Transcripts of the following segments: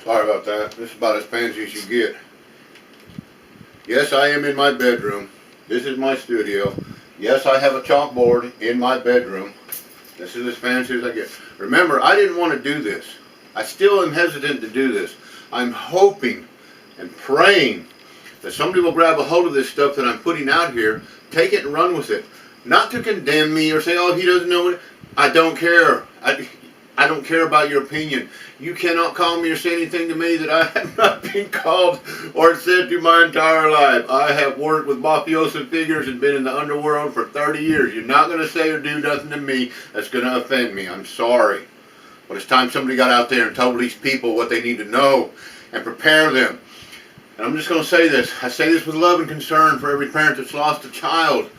Sorry about that. This is about as fancy as you get. Yes, I am in my bedroom. This is my studio. Yes, I have a chalkboard in my bedroom. This is as fancy as I get. Remember, I didn't want to do this. I still am hesitant to do this. I'm hoping and praying that somebody will grab a hold of this stuff that I'm putting out here, take it and run with it. Not to condemn me or say, oh, he doesn't know what. I don't care. I don't care about your opinion. You cannot call me or say anything to me that I have not been called or said to my entire life. I have worked with mafioso figures and been in the underworld for 30 years. You're not going to say or do nothing to me that's going to offend me. I'm sorry. But it's time somebody got out there and told these people what they need to know and prepare them. And I'm just going to say this. I say this with love and concern for every parent that's lost a child.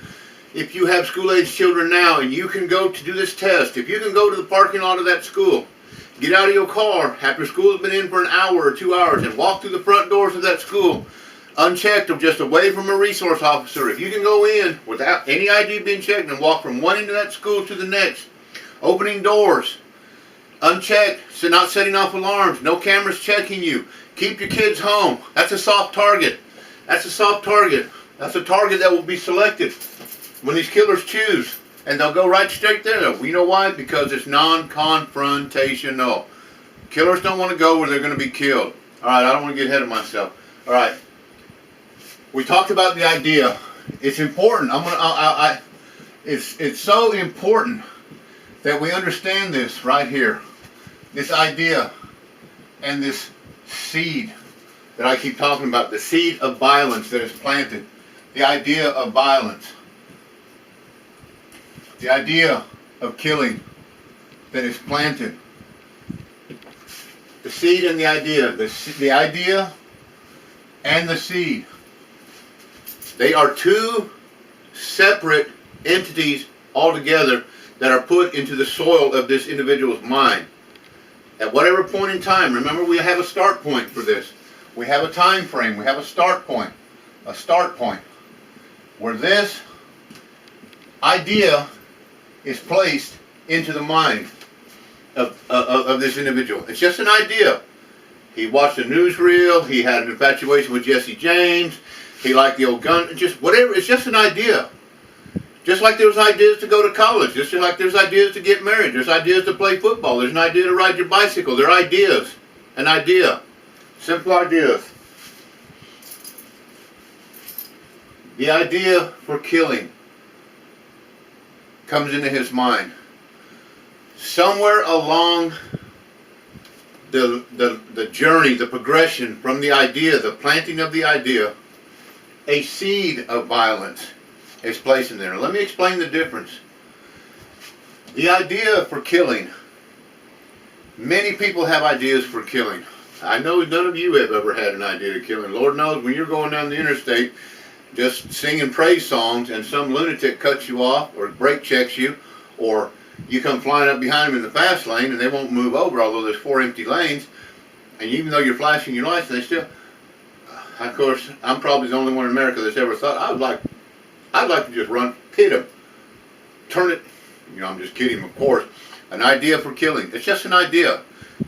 If you have school-age children now and you can go to do this test, if you can go to the parking lot of that school, get out of your car after school has been in for an hour or 2 hours and walk through the front doors of that school, unchecked or just away from a resource officer, if you can go in without any ID being checked and walk from one end of that school to the next, opening doors, unchecked, so not setting off alarms, no cameras checking you, keep your kids home. That's a soft target. That's a soft target. That's a target that will be selected when these killers choose. And they'll go right straight there. You know why? Because it's non-confrontational. Killers don't want to go where they're going to be killed. Alright, I don't want to get ahead of myself. Alright. We talked about the idea. It's important. It's so important that we understand this right here. This idea and this seed that I keep talking about. The seed of violence that is planted. The idea of violence. The idea of killing that is planted. The seed and the idea. The idea and the seed. They are two separate entities altogether that are put into the soil of this individual's mind. At whatever point in time, remember we have a start point for this. We have a time frame. We have a start point. A start point. Where this idea is placed into the mind of this individual. It's just an idea. He watched a newsreel. He had an infatuation with Jesse James. He liked the old gun. Just whatever. It's just an idea. Just like there's ideas to go to college. Just like there's ideas to get married. There's ideas to play football. There's an idea to ride your bicycle. There are ideas. An idea. Simple ideas. The idea for killing comes into his mind. Somewhere along the journey, the progression from the idea, the planting of the idea, a seed of violence is placed in there. Let me explain the difference. The idea for killing. Many people have ideas for killing. I know none of you have ever had an idea to killing. Lord knows when you're going down the interstate just singing praise songs and some lunatic cuts you off or brake checks you, or you come flying up behind them in the fast lane and they won't move over, although there's 4 empty lanes, and even though you're flashing your lights, they still, of course, I'm probably the only one in America that's ever thought, I'd like to just run, hit him, turn it, I'm just kidding, of course. An idea for killing. It's just an idea.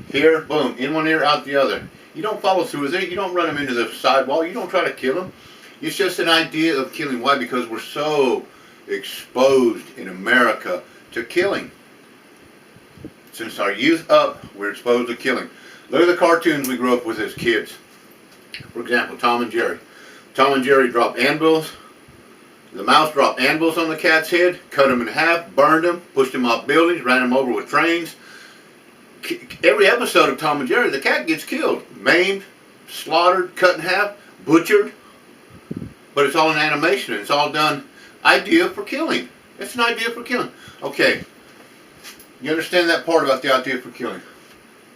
Here, boom, in one ear, out the other. You don't follow through with it. You don't run them into the sidewall. You don't try to kill them. It's just an idea of killing. Why? Because we're so exposed in America to killing. Since our youth up, we're exposed to killing. Look at the cartoons we grew up with as kids. For example, Tom and Jerry. Tom and Jerry dropped anvils. The mouse dropped anvils on the cat's head, cut him in half, burned him, pushed him off buildings, ran him over with trains. Every episode of Tom and Jerry, the cat gets killed. Maimed, slaughtered, cut in half, butchered. But it's all an animation. It's all done. Idea for killing. It's an idea for killing. Okay. You understand that part about the idea for killing.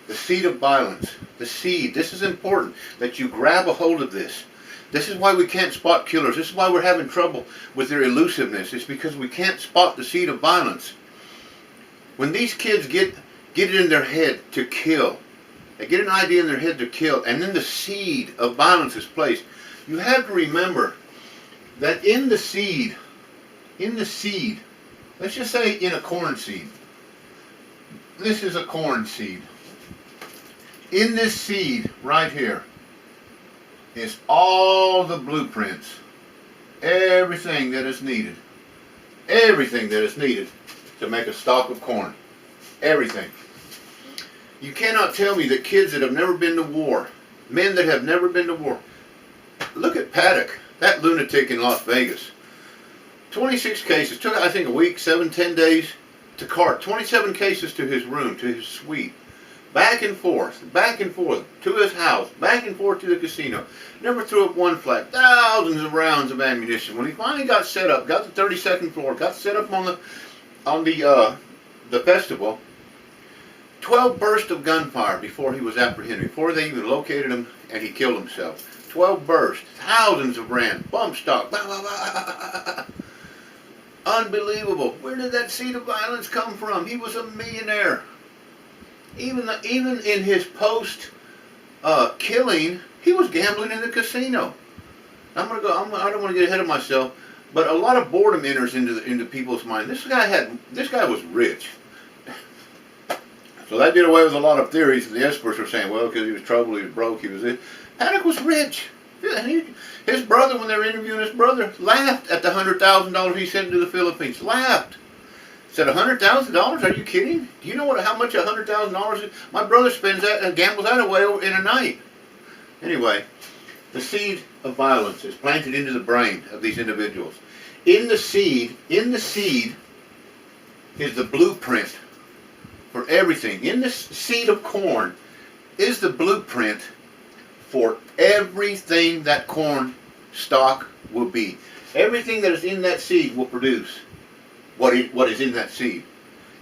The seed of violence. The seed. This is important. That you grab a hold of this. This is why we can't spot killers. This is why we're having trouble with their elusiveness. It's because we can't spot the seed of violence. When these kids get it in their head to kill, they get an idea in their head to kill, and then the seed of violence is placed, you have to remember that in the seed, let's just say in a corn seed. This is a corn seed. In this seed right here is all the blueprints, everything that is needed, everything that is needed to make a stalk of corn. Everything. You cannot tell me that kids that have never been to war, men that have never been to war, look at Paddock, that lunatic in Las Vegas. 26 cases, took I think a week, 10 days to cart 27 cases to his room, to his suite. Back and forth to his house, back and forth to the casino. Never threw up one flag. Thousands of rounds of ammunition. When he finally got set up, got the 32nd floor, got set up on the festival, 12 bursts of gunfire before he was apprehended, before they even located him and he killed himself. 12 bursts, thousands of rounds, bump stock. Bah, bah, bah. Unbelievable. Where did that seed of violence come from? He was a millionaire. Even in his post killing, he was gambling in the casino. I don't want to get ahead of myself, but a lot of boredom enters into people's mind. This guy was rich, so that did away with a lot of theories. The experts were saying, well, because he was troubled, he was broke, he was it. Paddock was rich. His brother, when they were interviewing his brother, laughed at the $100,000 he sent to the Philippines. Laughed. Said $100,000? Are you kidding? Do you know how much $100,000 is? My brother spends that and gambles that away in a night. Anyway, the seed of violence is planted into the brain of these individuals. In the seed is the blueprint for everything. In this seed of corn is the blueprint for everything that corn stalk will be. Everything that is in that seed will produce what is in that seed.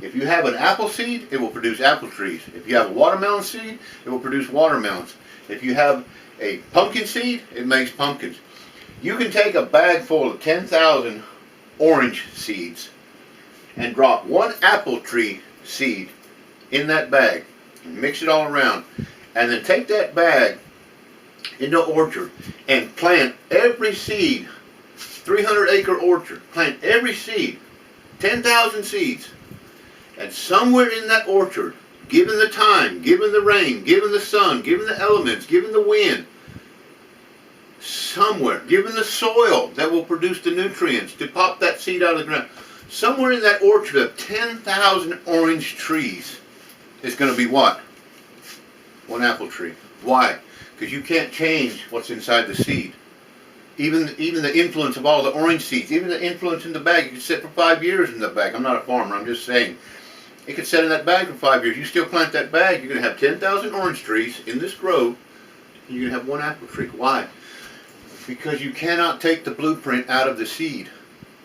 If you have an apple seed, it will produce apple trees. If you have a watermelon seed, it will produce watermelons. If you have a pumpkin seed, it makes pumpkins. You can take a bag full of 10,000 orange seeds and drop one apple tree seed in that bag and mix it all around, and then take that bag into an orchard and plant every seed, 300-acre orchard, plant every seed, 10,000 seeds, and somewhere in that orchard, given the time, given the rain, given the sun, given the elements, given the wind, somewhere, given the soil that will produce the nutrients to pop that seed out of the ground, somewhere in that orchard of 10,000 orange trees is going to be what? One apple tree. Why? Because you can't change what's inside the seed. Even the influence of all the orange seeds, even the influence in the bag, you can sit for 5 years in the bag. I'm not a farmer, I'm just saying. It could sit in that bag for 5 years. You still plant that bag, you're going to have 10,000 orange trees in this grove, and you're going to have one apple tree. Why? Because you cannot take the blueprint out of the seed.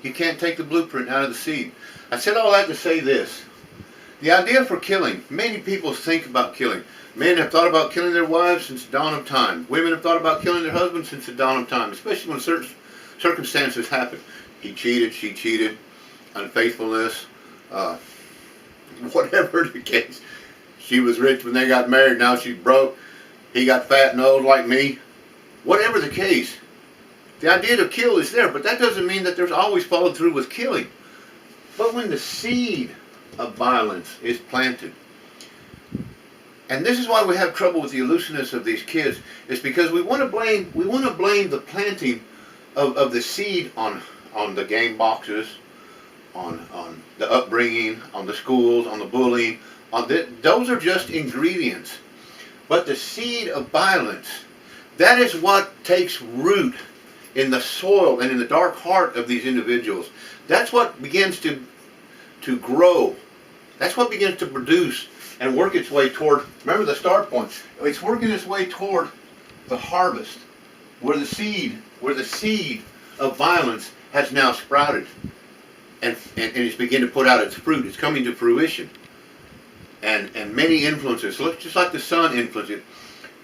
You can't take the blueprint out of the seed. I said all that to say this. The idea for killing, many people think about killing. Men have thought about killing their wives since the dawn of time. Women have thought about killing their husbands since the dawn of time, especially when certain circumstances happen. He cheated, she cheated, unfaithfulness, whatever the case. She was rich when they got married, now she's broke. He got fat and old like me. Whatever the case, the idea to kill is there, but that doesn't mean that there's always followed through with killing. But when the seed of violence is planted, and this is why we have trouble with the elusiveness of these kids, is because we want to blame the planting of the seed on the game boxes, on the upbringing, on the schools, on the bullying. Those are just ingredients. But the seed of violence, that is what takes root in the soil and in the dark heart of these individuals. That's what begins to grow. That's what begins to produce and work its way toward, remember the start point, it's working its way toward the harvest, where the seed of violence has now sprouted and it's beginning to put out its fruit. It's coming to fruition. And many influences, look, just like the sun influences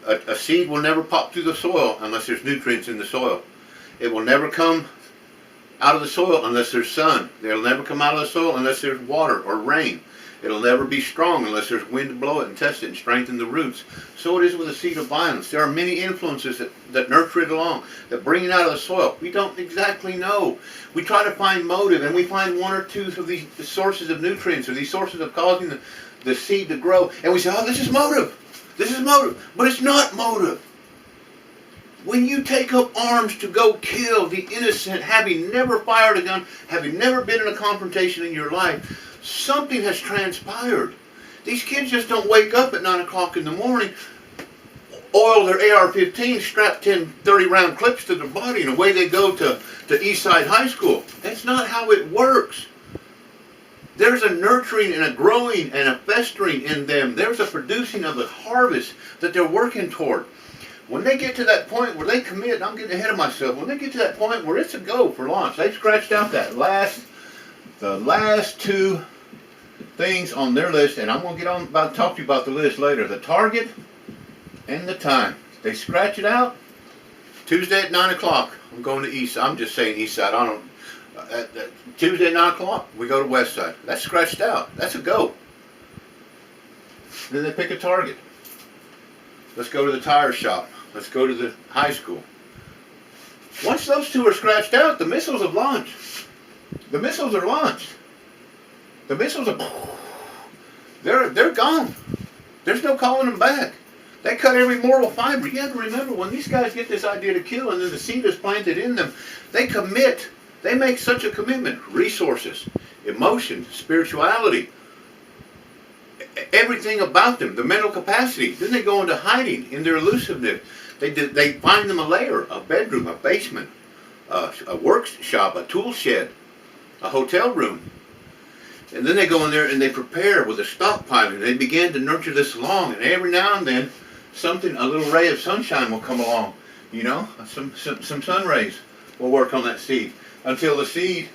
it, a seed will never pop through the soil unless there's nutrients in the soil. It will never come out of the soil unless there's sun. It'll never come out of the soil unless there's water or rain. It'll never be strong unless there's wind to blow it and test it and strengthen the roots. So it is with the seed of violence. There are many influences that nurture it along, that bring it out of the soil. We don't exactly know. We try to find motive, and we find one or two of these sources of nutrients or these sources of causing the seed to grow, and we say, oh, this is motive. This is motive. But it's not motive. When you take up arms to go kill the innocent, having never fired a gun, having never been in a confrontation in your life, something has transpired. These kids just don't wake up at 9 o'clock in the morning, oil their AR-15, strap 10 30-round clips to their body, and away they go to Eastside High School. That's not how it works. There's a nurturing and a growing and a festering in them. There's a producing of a harvest that they're working toward. When they get to that point where they commit, I'm getting ahead of myself, when they get to that point where it's a go for launch, they've scratched out the last two things on their list, and I'm going to get on about talk to you about the list later. The target and the time. They scratch it out. Tuesday at 9 o'clock, I'm going to East. I'm just saying East Side. I don't. Tuesday at 9 o'clock, we go to West Side. That's scratched out. That's a go. Then they pick a target. Let's go to the tire shop. Let's go to the high school. Once those two are scratched out, the missiles have launched. The missiles are launched. The missiles are... They're gone. There's no calling them back. They cut every moral fiber. You have to remember, when these guys get this idea to kill and then the seed is planted in them, they commit. They make such a commitment. Resources, emotion, spirituality, everything about them, the mental capacity. Then they go into hiding in their elusiveness. They find them a lair, a bedroom, a basement, a workshop, a tool shed, a hotel room. And then they go in there and they prepare with a stockpiling. They begin to nurture this along, and every now and then something, a little ray of sunshine will come along. You know, some sun rays will work on that seed until the seed